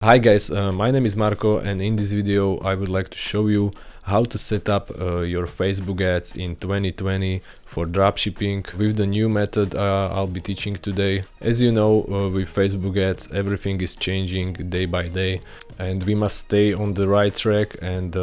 Hi guys, my name is Marko, and in this video I would like to show you how to set up your Facebook ads in 2020 for dropshipping with the new method I'll be teaching today. As you know, with Facebook ads everything is changing day by day and we must stay on the right track and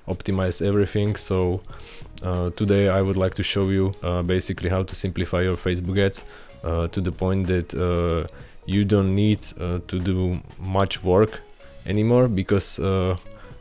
optimize everything. So today I would like to show you basically how to simplify your Facebook ads to the point that you don't need to do much work anymore, because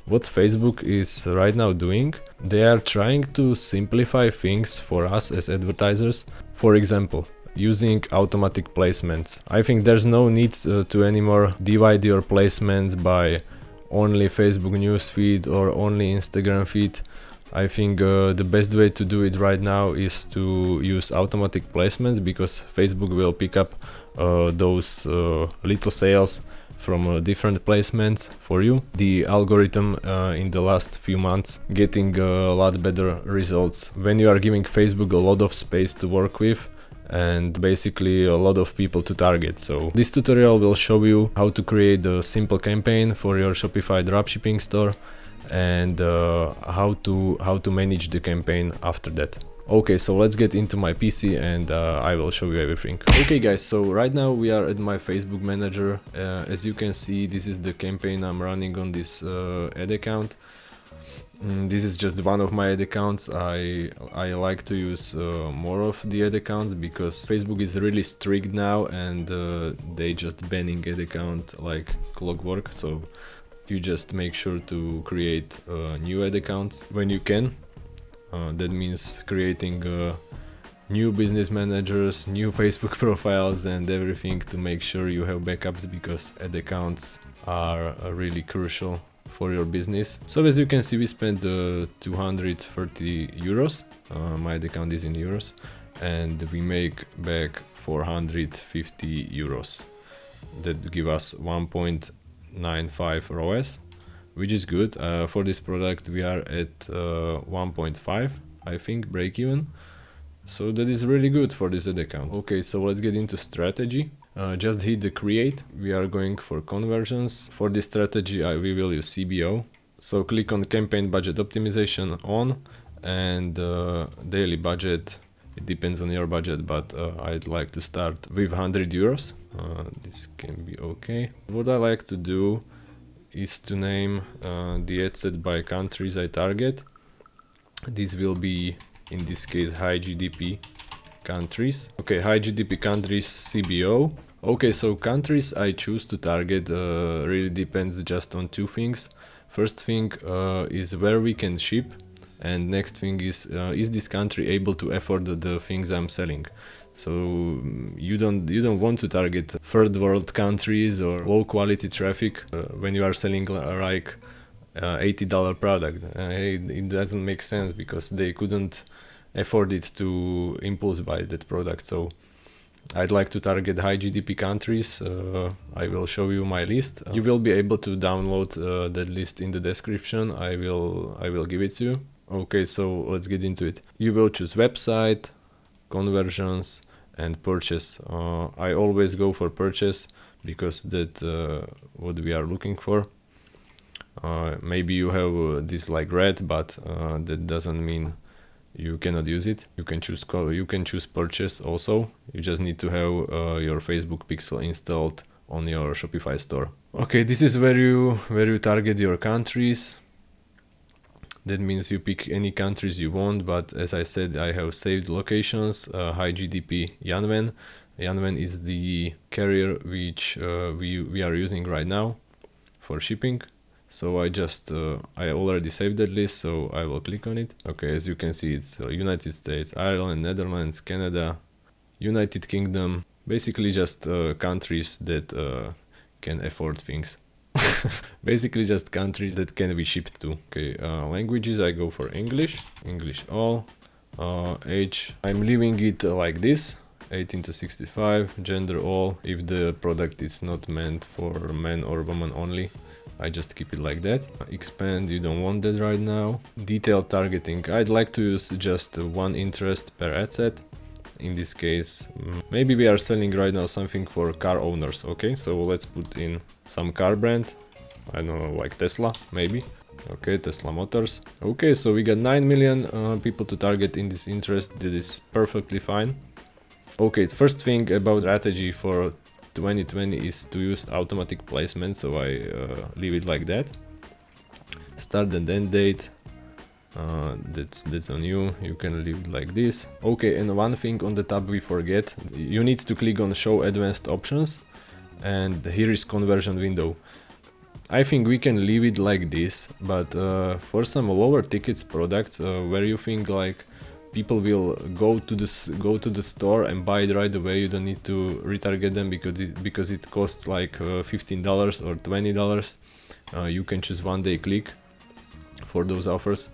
what Facebook is right now doing, they are trying to simplify things for us as advertisers. For example, using automatic placements. I think there's no need to anymore divide your placements by only Facebook newsfeed or only Instagram feed. I think the best way to do it right now is to use automatic placements, because Facebook will pick up those little sales from different placements for you. The algorithm in the last few months getting a lot better results when you are giving Facebook a lot of space to work with and basically a lot of people to target. So this tutorial will show you how to create a simple campaign for your Shopify dropshipping store and how to manage the campaign after that. Okay, so let's get into my PC and I will show you everything. Okay guys, so right now we are at my Facebook manager. As you can see, this is the campaign I'm running on this ad account. This is just one of my ad accounts. I like to use more of the ad accounts because Facebook is really strict now and they just banning ad account like clockwork. So you just make sure to create new ad accounts when you can. That means creating new business managers, new Facebook profiles and everything to make sure you have backups, because ad accounts are really crucial for your business. So as you can see, we spent 230 euros. My ad account is in euros and we make back 450 euros. That give us 1.95 ROAS, which is good. For this product we are at 1.5, I think, break even. So that is really good for this ad account. Okay, so let's get into strategy. Just hit the create. We are going for conversions. For this strategy we will use CBO. So click on campaign budget optimization on, and daily budget. It depends on your budget, but I'd like to start with 100 euros. This can be okay. What I like to do is to name the ad set by countries I target. This will be, in this case, high GDP countries. Okay, high GDP countries, CBO. Okay, so countries I choose to target really depends just on two things. First thing is where we can ship, and next thing is this country able to afford the things I'm selling. So you don't want to target third world countries or low quality traffic when you are selling like $80 product. It doesn't make sense, because they couldn't afford it to impulse buy that product. So I'd like to target high GDP countries. I will show you my list. You will be able to download that list in the description. I will give it to you. Okay, so let's get into it. You will choose website, conversions, and purchase. I always go for purchase because that what we are looking for. Maybe you have this like red, but that doesn't mean you cannot use it. You can choose purchase also. You just need to have your Facebook pixel installed on your Shopify store. Okay, this is where you target your countries. That means you pick any countries you want, but as I said, I have saved locations. High GDP Yanwen. Yanwen is the carrier which we are using right now for shipping. So I already saved that list, so I will click on it. Okay, as you can see, it's United States, Ireland, Netherlands, Canada, United Kingdom. Basically just countries that can afford things. Basically just countries that can be shipped to. Okay, languages, I go for English all. Age, I'm leaving it like this, 18 to 65. Gender, all. If the product is not meant for men or women only, I just keep it like that. Expand, you don't want that right now. Detailed targeting, I'd like to use just one interest per ad set. In this case, maybe we are selling right now something for car owners. Okay, so let's put in some car brand. I don't know, like Tesla, maybe. Okay, Tesla Motors. Okay, so we got 9 million people to target in this interest. That is perfectly fine. Okay, first thing about strategy for 2020 is to use automatic placement, so I leave it like that. Start and end date, that's on you. You can leave it like this. Okay, and one thing on the tab we forget, you need to click on show advanced options, and here is conversion window. I think we can leave it like this, but for some lower tickets products where you think like people will go to the store and buy it right away, you don't need to retarget them because it costs like $15 or $20. You can choose one day click for those offers.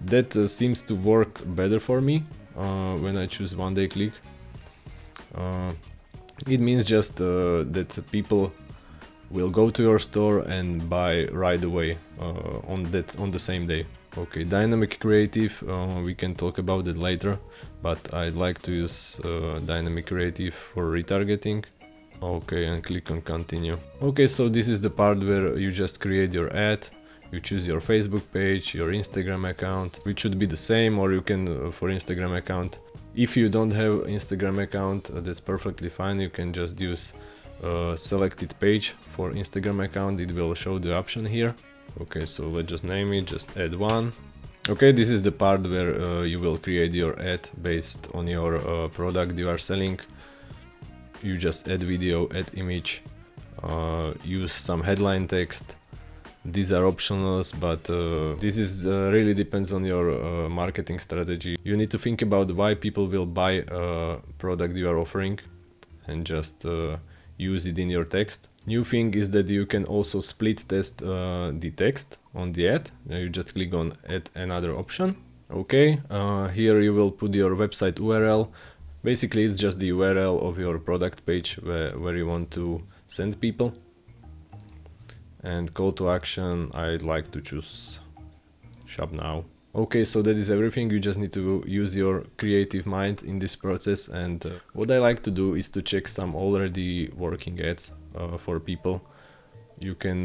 That seems to work better for me when I choose one day click. It means just that people will go to your store and buy right away on the same day. Okay, dynamic creative, we can talk about it later, but I'd like to use dynamic creative for retargeting. Okay, and click on continue. Okay, so this is the part where you just create your ad. You choose your Facebook page, your Instagram account, which should be the same, or you can for Instagram account. If you don't have Instagram account, that's perfectly fine. You can just use selected page for Instagram account. It will show the option here. Okay, so let's just name it, just add one. Okay, this is the part where you will create your ad based on your product you are selling. You just add video, add image, use some headline text. These are optionals, but this is really depends on your marketing strategy. You need to think about why people will buy a product you are offering and just use it in your text. New thing is that you can also split test the text on the ad. You just click on add another option. Okay, here you will put your website URL. Basically it's just the URL of your product page where you want to send people. And call to action, I'd like to choose shop now. Okay, so that is everything. You just need to use your creative mind in this process. And what I like to do is to check some already working ads for people. You can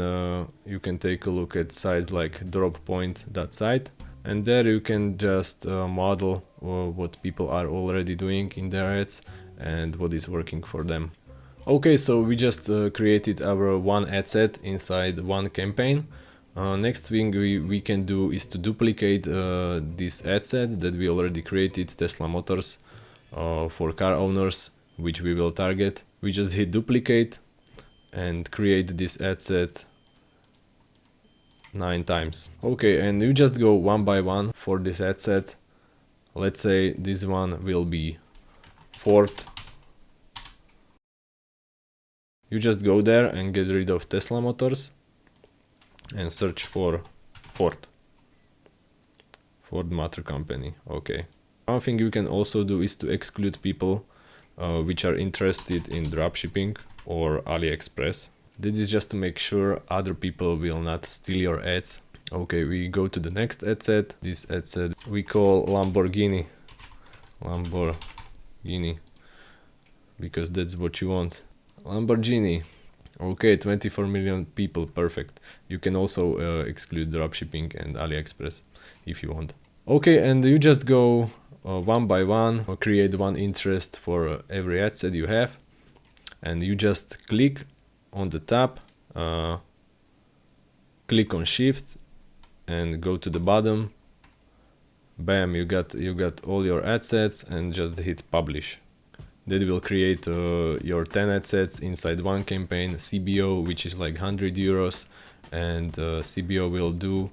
take a look at sites like droppoint.site, and there you can just model what people are already doing in their ads and what is working for them. Okay, so we just created our one ad set inside one campaign. Next thing we can do is to duplicate this ad set that we already created, Tesla Motors, for car owners, which we will target. We just hit duplicate and create this ad set 9 times. Okay, and you just go one by one for this ad set. Let's say this one will be Ford. You just go there and get rid of Tesla Motors and search for Ford Motor Company. Okay. One thing you can also do is to exclude people which are interested in dropshipping or AliExpress. This is just to make sure other people will not steal your ads. Okay, we go to the next ad set. This ad set we call Lamborghini, because that's what you want. Lamborghini. Okay, 24 million people, perfect. You can also exclude dropshipping and AliExpress if you want. Okay, and you just go one by one, or create one interest for every ad set you have, and you just click on the tab, click on shift and go to the bottom. Bam, you got all your ad sets, and just hit publish. That will create your 10 ad sets inside one campaign, CBO, which is like 100 euros, and CBO will do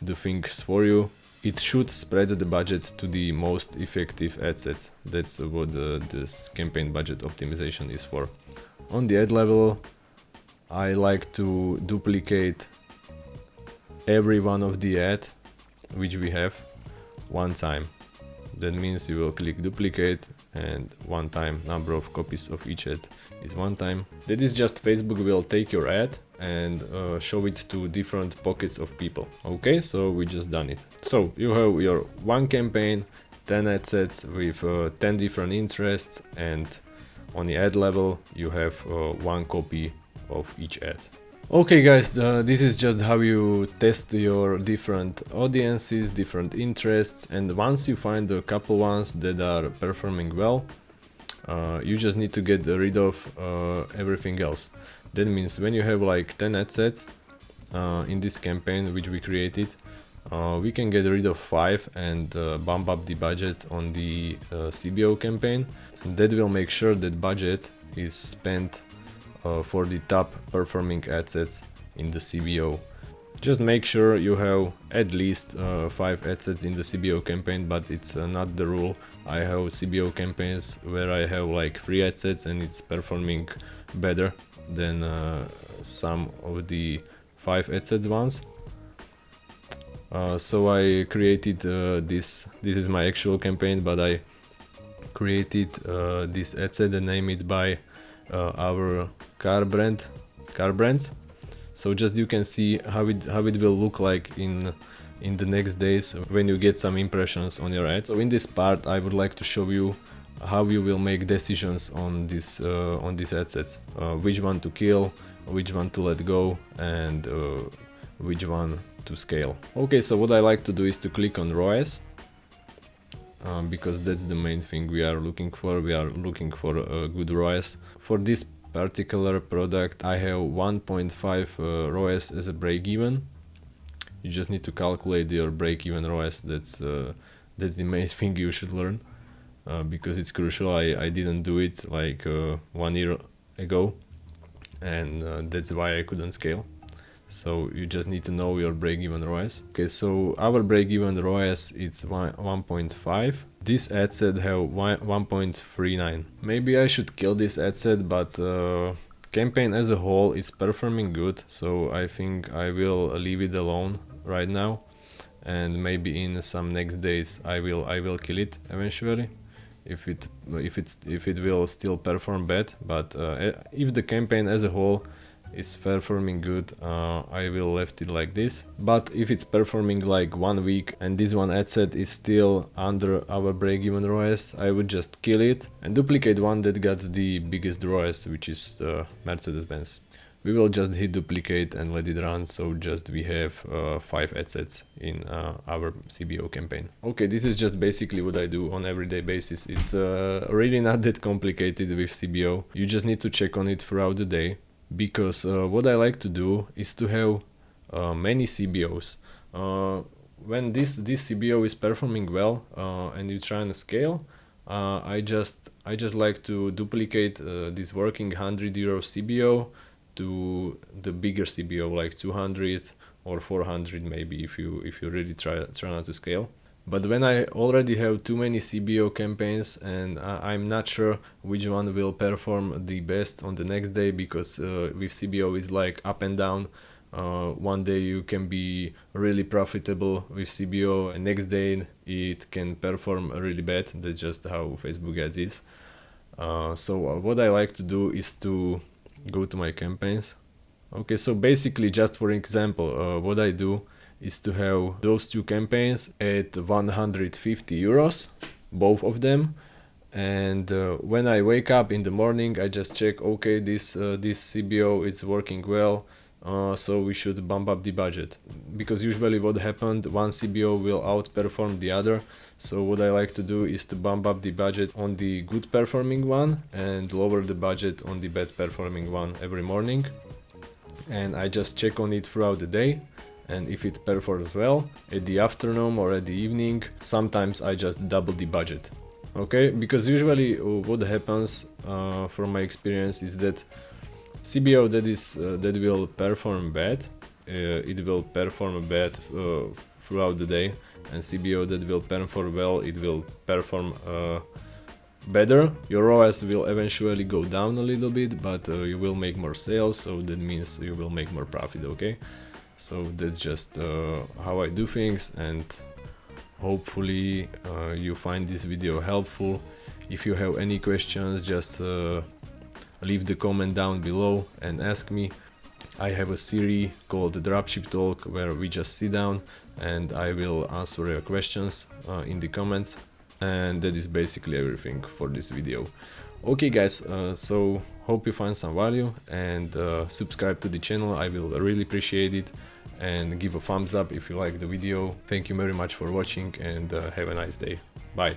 the things for you. It should spread the budget to the most effective ad sets. That's what this campaign budget optimization is for. On the ad level, I like to duplicate every one of the ad which we have one time. That means you will click duplicate, and one time number of copies of each ad is one time. That is just Facebook will take your ad and show it to different pockets of people. Okay, so we just done it. So you have your one campaign 10 ad sets with 10 different interests, and on the ad level you have one copy of each ad. Okay guys, this is just how you test your different audiences, different interests, and once you find a couple ones that are performing well, you just need to get rid of everything else. That means when you have like 10 ad sets in this campaign which we created, we can get rid of 5 and bump up the budget on the CBO campaign. And that will make sure that budget is spent for the top performing ad sets in the CBO. Just make sure you have at least 5 ad sets in the CBO campaign, but it's not the rule. I have CBO campaigns where I have like 3 ad sets and it's performing better than some of the 5 ad sets ones. So I created this is my actual campaign, but I created this ad set and named it by our car brands. So just you can see how it will look like in the next days when you get some impressions on your ads. So in this part I would like to show you how you will make decisions on these ad sets, which one to kill, which one to let go, and which one to scale. Okay, so what I like to do is to click on ROAS, because that's the main thing we are looking for. We are looking for a good ROAS. For this particular product I have 1.5 ROAS as a break even. You just need to calculate your break even ROAS. That's the main thing you should learn, because it's crucial. I didn't do it like 1 year ago, and that's why I couldn't scale. So you just need to know your break-even ROAS. Okay, so our break-even ROAS is 1.5. This ad set have 1.39. Maybe I should kill this ad set, but campaign as a whole is performing good, so I think I will leave it alone right now, and maybe in some next days I will kill it eventually if it will still perform bad. But if the campaign as a whole is performing good, I will left it like this. But if it's performing like 1 week and this one ad set is still under our break-even ROAS, I would just kill it and duplicate one that got the biggest ROAS, which is Mercedes-Benz. We will just hit duplicate and let it run, so just we have 5 ad sets in our CBO campaign. Okay, this is just basically what I do on everyday basis. It's really not that complicated with CBO. You just need to check on it throughout the day, because what I like to do is to have many CBOs. When this CBO is performing well and you try to scale, I just like to duplicate this working €100 CBO to the bigger CBO, like 200 or 400 maybe, if you really try not to scale. But when I already have too many CBO campaigns and I'm not sure which one will perform the best on the next day, because with CBO is like up and down. One day you can be really profitable with CBO and next day it can perform really bad. That's just how Facebook ads is. So what I like to do is to go to my campaigns. Okay, so basically, just for example, what I do is to have those two campaigns at €150, both of them. And when I wake up in the morning, I just check, okay, this CBO is working well, so we should bump up the budget. Because usually what happened, one CBO will outperform the other. So what I like to do is to bump up the budget on the good performing one and lower the budget on the bad performing one every morning. And I just check on it throughout the day. And if it performs well at the afternoon or at the evening, sometimes I just double the budget. Okay, because usually what happens from my experience is that CBO that will perform bad, it will perform bad throughout the day, and CBO that will perform well, it will perform better. Your ROAS will eventually go down a little bit, but you will make more sales, so that means you will make more profit. Okay, so that's just how I do things, and hopefully you find this video helpful. If you have any questions, just leave the comment down below and ask me. I have a series called the Dropship Talk where we just sit down and I will answer your questions in the comments. And that is basically everything for this video. Okay guys, so hope you find some value, and subscribe to the channel, I will really appreciate it, and give a thumbs up if you like the video. Thank you very much for watching, and have a nice day. Bye.